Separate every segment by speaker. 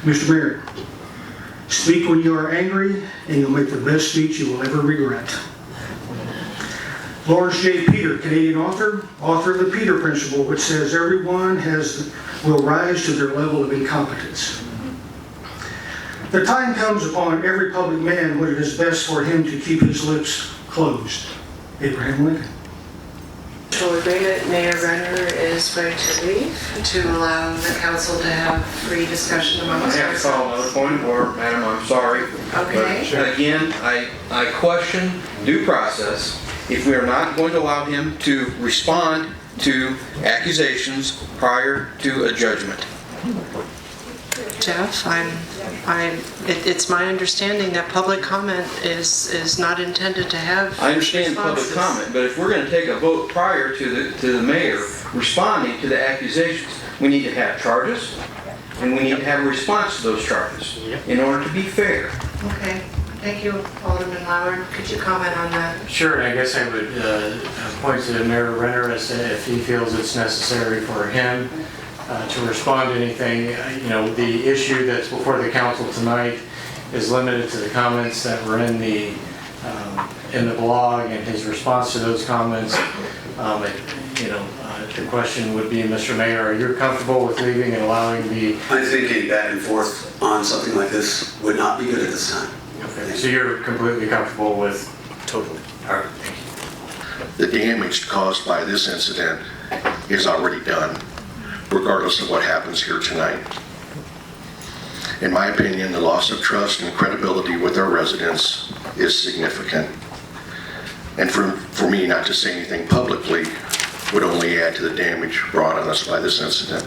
Speaker 1: Mr. Mayor, speak when you are angry, and you'll make the best speech you will ever regret. Lawrence J. Peter, Canadian author of the Peter Principle, which says everyone will rise to their level of incompetence. The time comes upon every public man when it is best for him to keep his lips closed. Abraham Lincoln.
Speaker 2: Mutual agreement, Mayor Renner is going to leave to allow the council to have free discussion amongst
Speaker 3: I have to call another point of order, Madam. I'm sorry.
Speaker 2: Okay.
Speaker 3: But again, I question due process if we are not going to allow him to respond to accusations prior to a judgment.
Speaker 2: Jeff, it's my understanding that public comment is not intended to have
Speaker 3: I understand
Speaker 2: responses.
Speaker 3: public comment, but if we're going to take a vote prior to the mayor responding to the accusations, we need to have charges, and we need to have a response to those charges in order to be fair.
Speaker 2: Okay. Thank you, Alderman Lauer. Could you comment on that?
Speaker 4: Sure, and I guess I would point to Mayor Renner as to if he feels it's necessary for him to respond to anything. The issue that's before the council tonight is limited to the comments that were in the blog and his response to those comments. The question would be, Mr. Mayor, are you comfortable with leaving and allowing the...
Speaker 5: I think a back and forth on something like this would not be good at this time.
Speaker 4: Okay, so you're completely comfortable with...
Speaker 5: Totally.
Speaker 4: All right, thank
Speaker 6: The damage caused by this incident is already done, regardless of what happens here tonight. In my opinion, the loss of trust and credibility with our residents is significant. And for me not to say anything publicly would only add to the damage brought on us by this incident.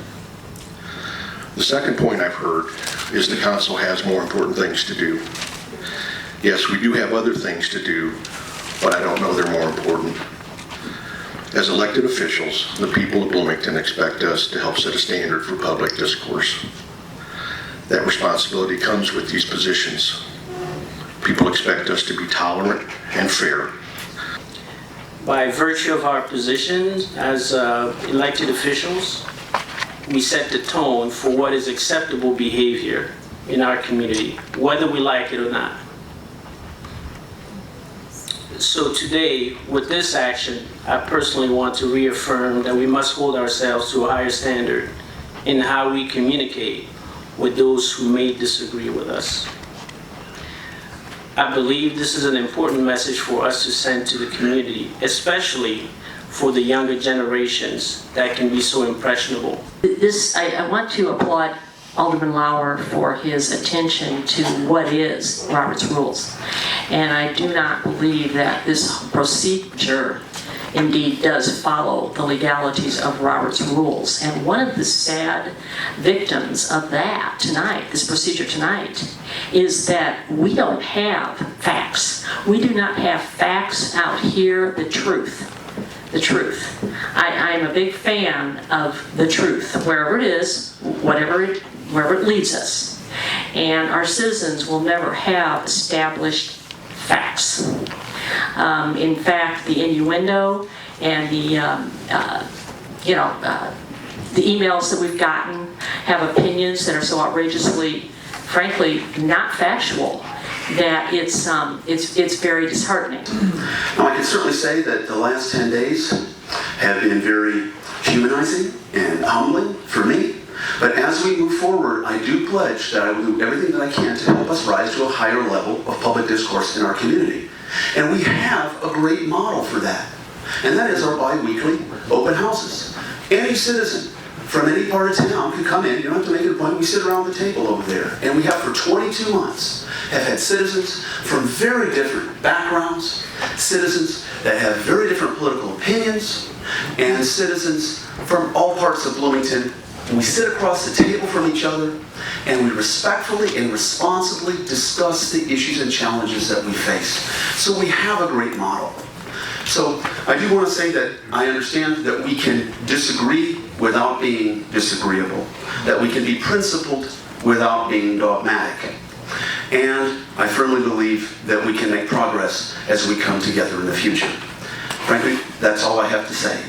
Speaker 6: The second point I've heard is the council has more important things to do. Yes, we do have other things to do, but I don't know they're more important. As elected officials, the people of Bloomington expect us to help set a standard for public discourse. That responsibility comes with these positions. People expect us to be tolerant and fair.
Speaker 7: By virtue of our positions as elected officials, we set the tone for what is acceptable behavior in our community, whether we like it or not. So today, with this action, I personally want to reaffirm that we must hold ourselves to a higher standard in how we communicate with those who may disagree with us. I believe this is an important message for us to send to the community, especially for the younger generations that can be so impressionable.
Speaker 8: I want to applaud Alderman Lauer for his attention to what is Robert's Rules. And I do not believe that this procedure indeed does follow the legalities of Robert's Rules. And one of the sad victims of that tonight, this procedure tonight, is that we don't have facts. We do not have facts out here, the truth. The truth. I'm a big fan of the truth, wherever it is, wherever it leads us. And our citizens will never have established facts. In fact, the innuendo and the emails that we've gotten have opinions that are so outrageously, frankly, not factual that it's very disheartening.
Speaker 5: Now, I can certainly say that the last 10 days have been very humanizing and humbling for me. But as we move forward, I do pledge that I will do everything that I can to help us rise to a higher level of public discourse in our community. And we have a great model for that. And that is our bi-weekly open houses. Any citizen from any part of town can come in. You don't have to make an appointment. We sit around the table over there. And we have for 22 months have had citizens from very different backgrounds, citizens that have very different political opinions, and citizens from all parts of Bloomington. And we sit across the table from each other, and we respectfully and responsibly discuss the issues and challenges that we face. So we have a great model. So I do want to say that I understand that we can disagree without being disagreeable, that we can be principled without being dogmatic. And I firmly believe that we can make progress as we come together in the future. Frankly, that's all I have to say.